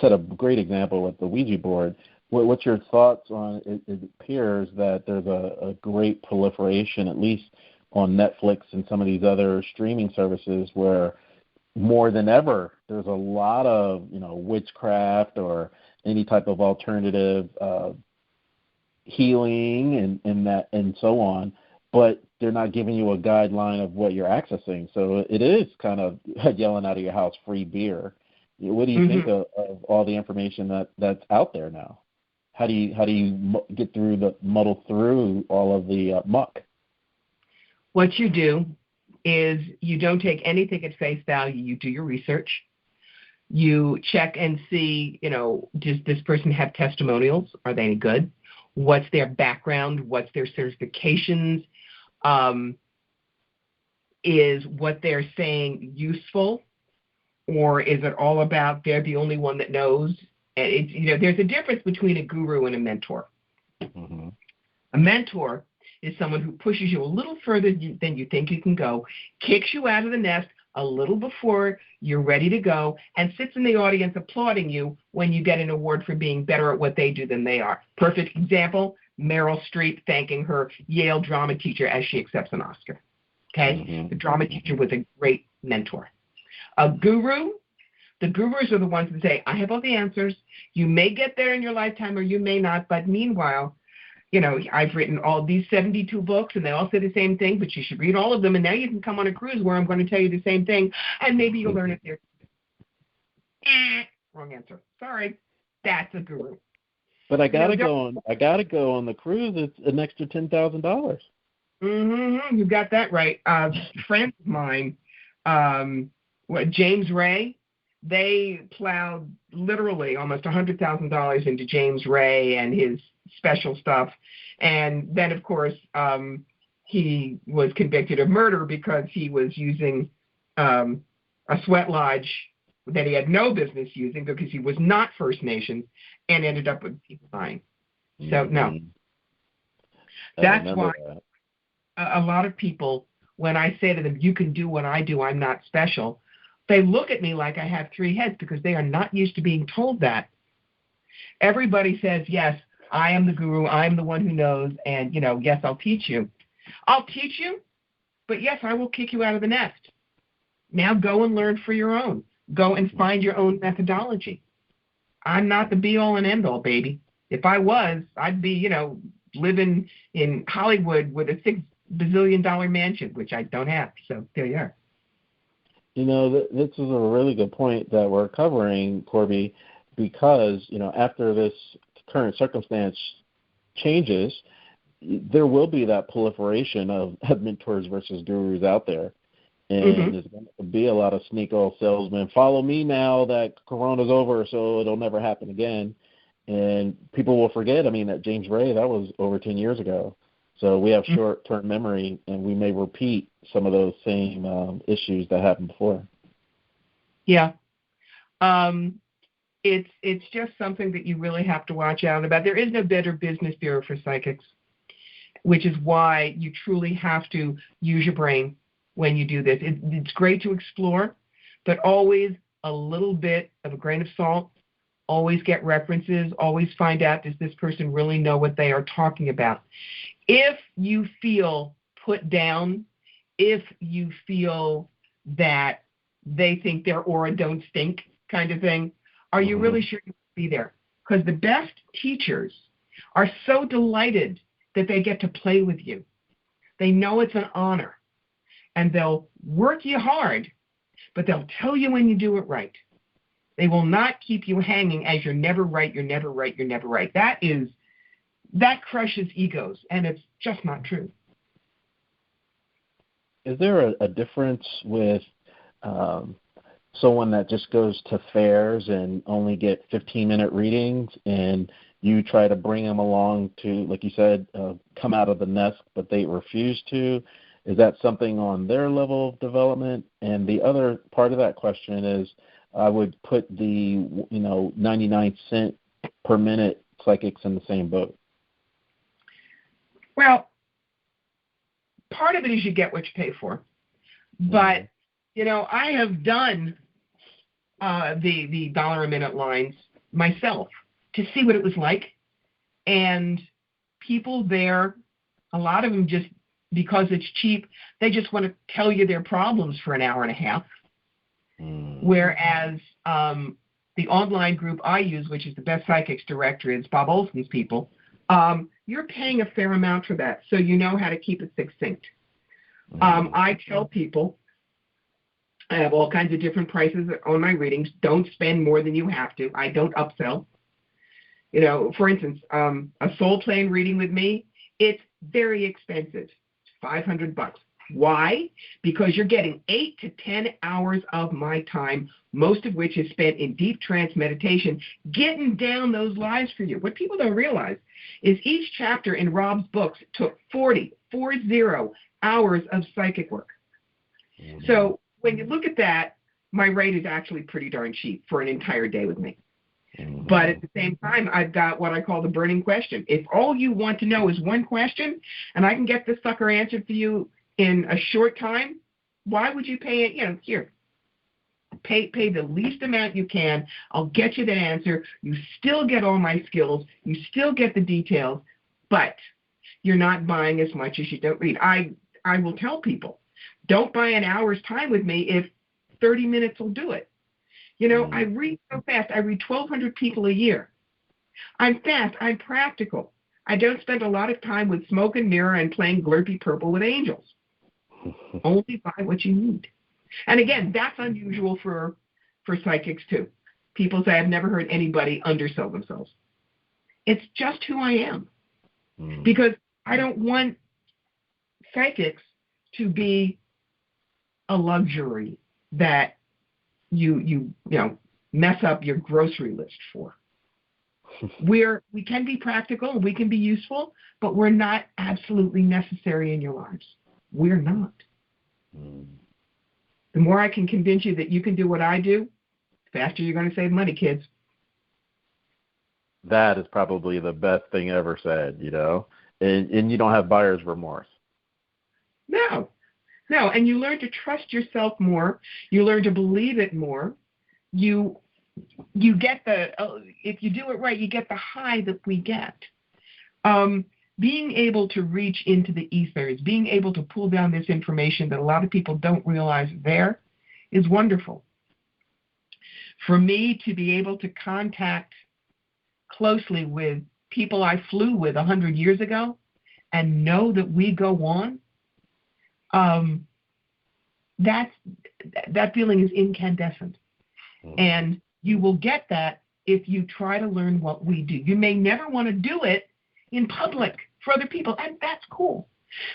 set a great example with the Ouija board, what's your thoughts on it? It appears that there's a great proliferation, at least on Netflix and some of these other streaming services, where more than ever, there's a lot of, witchcraft or any type of alternative healing and so on, but they're not giving you a guideline of what you're accessing. So it is kind of yelling out of your house, free beer. What do you think of all the information that's out there now? How do you get through muddle through all of the muck? What you do is you don't take anything at face value. You do your research. You check and see, does this person have testimonials? Are they any good? What's their background? What's their certifications? Is what they're saying useful? Or is it all about they're the only one that knows? And there's a difference between a guru and a mentor. A mentor is someone who pushes you a little further than you think you can go, kicks you out of the nest a little before you're ready to go, and sits in the audience applauding you when you get an award for being better at what they do than they are. Perfect example, Meryl Streep thanking her Yale drama teacher as she accepts an Oscar. Okay? The drama teacher was a great mentor. A guru, the gurus are the ones that say, I have all the answers. You may get there in your lifetime or you may not, but meanwhile, I've written all these 72 books, and they all say the same thing, but you should read all of them, and now you can come on a cruise where I'm going to tell you the same thing, and maybe you'll learn it there. Wrong answer. Sorry. That's a guru. But I gotta go on the cruise. It's an extra $10,000. You got that right. Friends of mine, James Ray, they plowed literally almost $100,000 into James Ray and his special stuff. And then, of course, he was convicted of murder because he was using a sweat lodge that he had no business using because he was not First Nation and ended up with people dying. So, no. That's why a lot of people, when I say to them, you can do what I do, I'm not special, they look at me like I have three heads because they are not used to being told that. Everybody says, yes, I am the guru, I'm the one who knows, and, yes, I'll teach you. I'll teach you, But yes, I will kick you out of the nest. Now go and learn for your own. Go and find your own methodology. I'm not the be-all and end-all, baby. If I was, I'd be, living in Hollywood with a $6 bazillion mansion, which I don't have. So there you are. This is a really good point that we're covering, Corbie, because, after this current circumstance changes, there will be that proliferation of mentors versus gurus out there. And there's going to be a lot of sneak oil salesmen. Follow me now that Corona's over, so it'll never happen again. And people will forget, that James Ray, that was over 10 years ago. So we have short-term memory, and we may repeat some of those same issues that happened before. Yeah. It's just something that you really have to watch out about. There is no better business bureau for psychics, which is why you truly have to use your brain when you do this. It's great to explore, but always a little bit of a grain of salt. Always get references. Always find out, does this person really know what they are talking about? If you feel put down, if you feel that they think their aura don't stink kind of thing, are you really sure you will be there? Because the best teachers are so delighted that they get to play with you. They know it's an honor. And they'll work you hard, but they'll tell you when you do it right. They will not keep you hanging as you're never right, you're never right, you're never right. That crushes egos, and it's just not true. Is there a difference with someone that just goes to fairs and only get 15-minute readings, and you try to bring them along to, like you said, come out of the nest, but they refuse to? Is that something on their level of development? And the other part of that question is, I would put the 99-cent per minute psychics in the same boat. Well, part of it is you get what you pay for. But, I have done the dollar a minute lines myself to see what it was like. And people there, a lot of them just, because it's cheap, they just want to tell you their problems for an hour and a half. Whereas the online group I use, which is the Best Psychics Directory, it's Bob Olson's people, you're paying a fair amount for that, so you know how to keep it succinct. I tell people, I have all kinds of different prices on my readings. Don't spend more than you have to. I don't upsell. For instance, a soul plane reading with me, it's very expensive, $500. Why? Because you're getting 8 to 10 hours of my time, most of which is spent in deep trance meditation, getting down those lives for you. What people don't realize is each chapter in Rob's books took 40 hours of psychic work. So when you look at that, my rate is actually pretty darn cheap for an entire day with me. But at the same time, I've got what I call the burning question. If all you want to know is one question, and I can get this sucker answered for you in a short time, why would you pay it? Here, pay the least amount you can. I'll get you that answer. You still get all my skills. You still get the details, but you're not buying as much as you don't read. I will tell people, don't buy an hour's time with me if 30 minutes will do it. I read so fast. I read 1,200 people a year. I'm fast. I'm practical. I don't spend a lot of time with smoke and mirror and playing Glurpy Purple with angels. Only buy what you need. And again, that's unusual for psychics too. People say, I've never heard anybody undersell themselves. It's just who I am. Because I don't want psychics to be a luxury that you mess up your grocery list for. We can be practical and we can be useful, but we're not absolutely necessary in your lives. We're not. The more I can convince you that you can do what I do, the faster you're going to save money, kids. That is probably the best thing ever said, and you don't have buyer's remorse. No, and you learn to trust yourself more. You learn to believe it more. You get if you do it right, you get the high that we get. being able to reach into the ethers, being able to pull down this information that a lot of people don't realize there is wonderful. For me to be able to contact closely with people I flew with 100 years ago and know that we go on, that feeling is incandescent. And you will get that if you try to learn what we do. You may never want to do it in public for other people, and that's cool.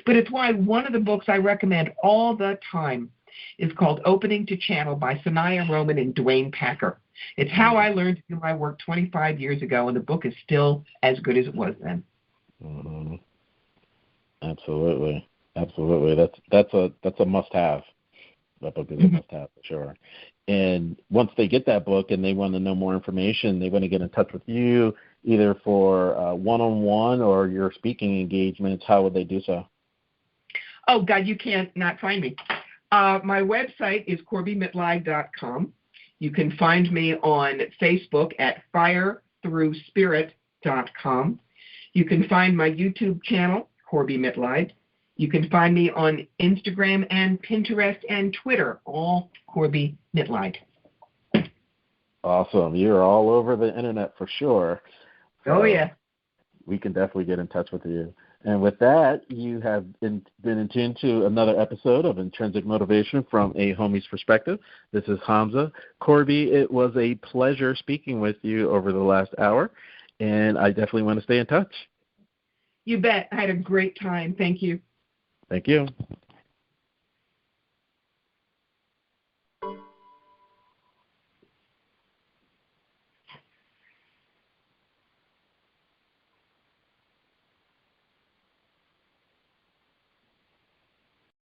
But it's why one of the books I recommend all the time is called Opening to Channel by Sanaya Roman and Dwayne Packer. It's how I learned to do my work 25 years ago, and the book is still as good as it was then. Mm-hmm. Absolutely. That's a must-have. That book is a must-have for sure. And once they get that book and they want to know more information, they want to get in touch with you either for one-on-one or your speaking engagements. How would they do so? Oh, God, you can't not find me. My website is CorbieMitleid.com. You can find me on Facebook at FireThroughSpirit.com. You can find my YouTube channel, Corbie Mitleid. You can find me on Instagram and Pinterest and Twitter, all Corbie Mitleid. Awesome. You're all over the internet for sure. Oh, yeah. We can definitely get in touch with you. And with that, you have been in tune to another episode of Intrinsic Motivation from a Homie's Perspective. This is Hamza. Corbie, it was a pleasure speaking with you over the last hour, and I definitely want to stay in touch. You bet. I had a great time. Thank you. Thank you.